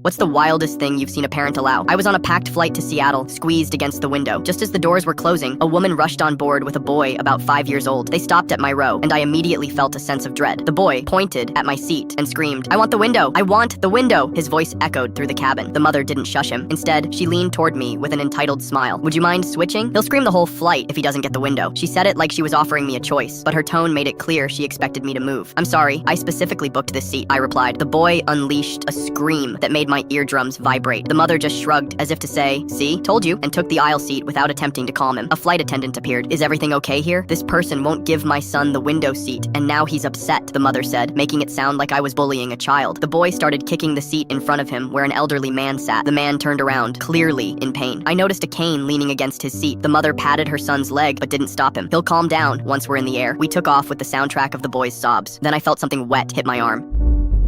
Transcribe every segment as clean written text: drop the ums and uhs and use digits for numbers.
What's the wildest thing you've seen a parent allow? I was on a packed flight to Seattle, squeezed against the window. Just as the doors were closing, a woman rushed on board with a boy about 5 years old. They stopped at my row, and I immediately felt a sense of dread. The boy pointed at my seat and screamed, "I want the window! I want the window!" His voice echoed through the cabin. The mother didn't shush him. Instead, she leaned toward me with an entitled smile. "Would you mind switching? He'll scream the whole flight if he doesn't get the window." She said it like she was offering me a choice, but her tone made it clear she expected me to move. "I'm sorry, I specifically booked this seat," I replied. The boy unleashed a scream that made my eardrums vibrate. The mother just shrugged as if to say, "See, told you," and took the aisle seat without attempting to calm him. A flight attendant appeared. "Is everything okay here? This person won't give my son the window seat, and now he's upset," the mother said, making it sound like I was bullying a child. The boy started kicking the seat in front of him where an elderly man sat. The man turned around, clearly in pain. I noticed a cane leaning against his seat. The mother patted her son's leg but didn't stop him. "He'll calm down once we're in the air." We took off with the soundtrack of the boy's sobs. Then I felt something wet hit my arm.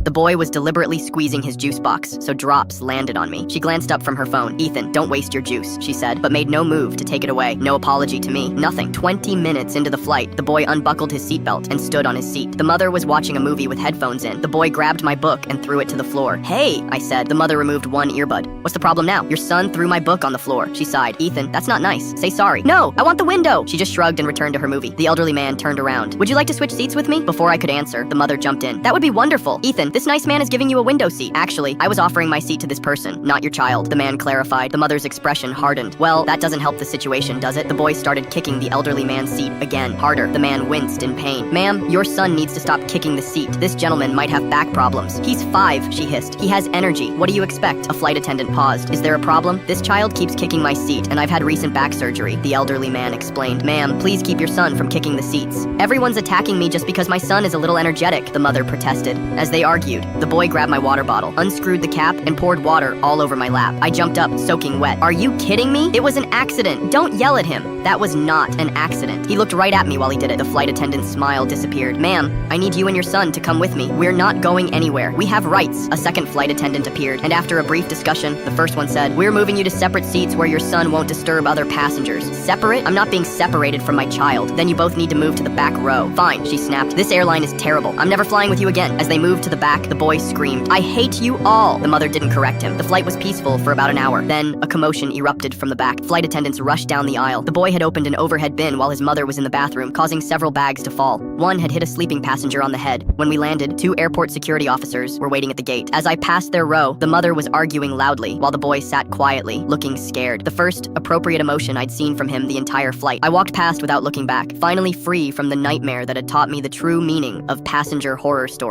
The boy was deliberately squeezing his juice box, so drops landed on me. She glanced up from her phone. "Ethan, don't waste your juice," she said, but made no move to take it away. No apology to me, nothing. 20 minutes into the flight, the boy unbuckled his seatbelt and stood on his seat. The mother was watching a movie with headphones in. The boy grabbed my book and threw it to the floor. "Hey," I said. The mother removed one earbud. "What's the problem now? Your son threw my book on the floor." She sighed. "Ethan, that's not nice. Say sorry." "No, I want the window." She just shrugged and returned to her movie. The elderly man turned around. "Would you like to switch seats with me?" Before I could answer, the mother jumped in. "That would be wonderful. Ethan, this nice man is giving you a window seat." "Actually, I was offering my seat to this person, not your child," the man clarified. The mother's expression hardened. "Well, that doesn't help the situation, does it?" The boy started kicking the elderly man's seat again, harder. The man winced in pain. "Ma'am, your son needs to stop kicking the seat. This gentleman might have back problems." "He's 5, she hissed. "He has energy. What do you expect?" A flight attendant paused. "Is there a problem?" "This child keeps kicking my seat, and I've had recent back surgery," the elderly man explained. "Ma'am, please keep your son from kicking the seats." "Everyone's attacking me just because my son is a little energetic," the mother protested. As they argued, the boy grabbed my water bottle, unscrewed the cap, and poured water all over my lap. I jumped up, soaking wet. "Are you kidding me? It was an accident. Don't yell at him." "That was not an accident." He looked right at me while he did it. The flight attendant's smile disappeared. "Ma'am, I need you and your son to come with me. We're not going anywhere. We have rights." A second flight attendant appeared, and after a brief discussion, the first one said, "We're moving you to separate seats where your son won't disturb other passengers." "Separate? I'm not being separated from my child." "Then you both need to move to the back row." "Fine," she snapped. "This airline is terrible. I'm never flying with you again." As they moved to the back, the boy screamed, "I hate you all." The mother didn't correct him. The flight was peaceful for about an hour. Then, a commotion erupted from the back. Flight attendants rushed down the aisle. The boy had opened an overhead bin while his mother was in the bathroom, causing several bags to fall. One had hit a sleeping passenger on the head. When we landed, 2 airport security officers were waiting at the gate. As I passed their row, the mother was arguing loudly, while the boy sat quietly, looking scared. The first appropriate emotion I'd seen from him the entire flight. I walked past without looking back, finally free from the nightmare that had taught me the true meaning of passenger horror stories.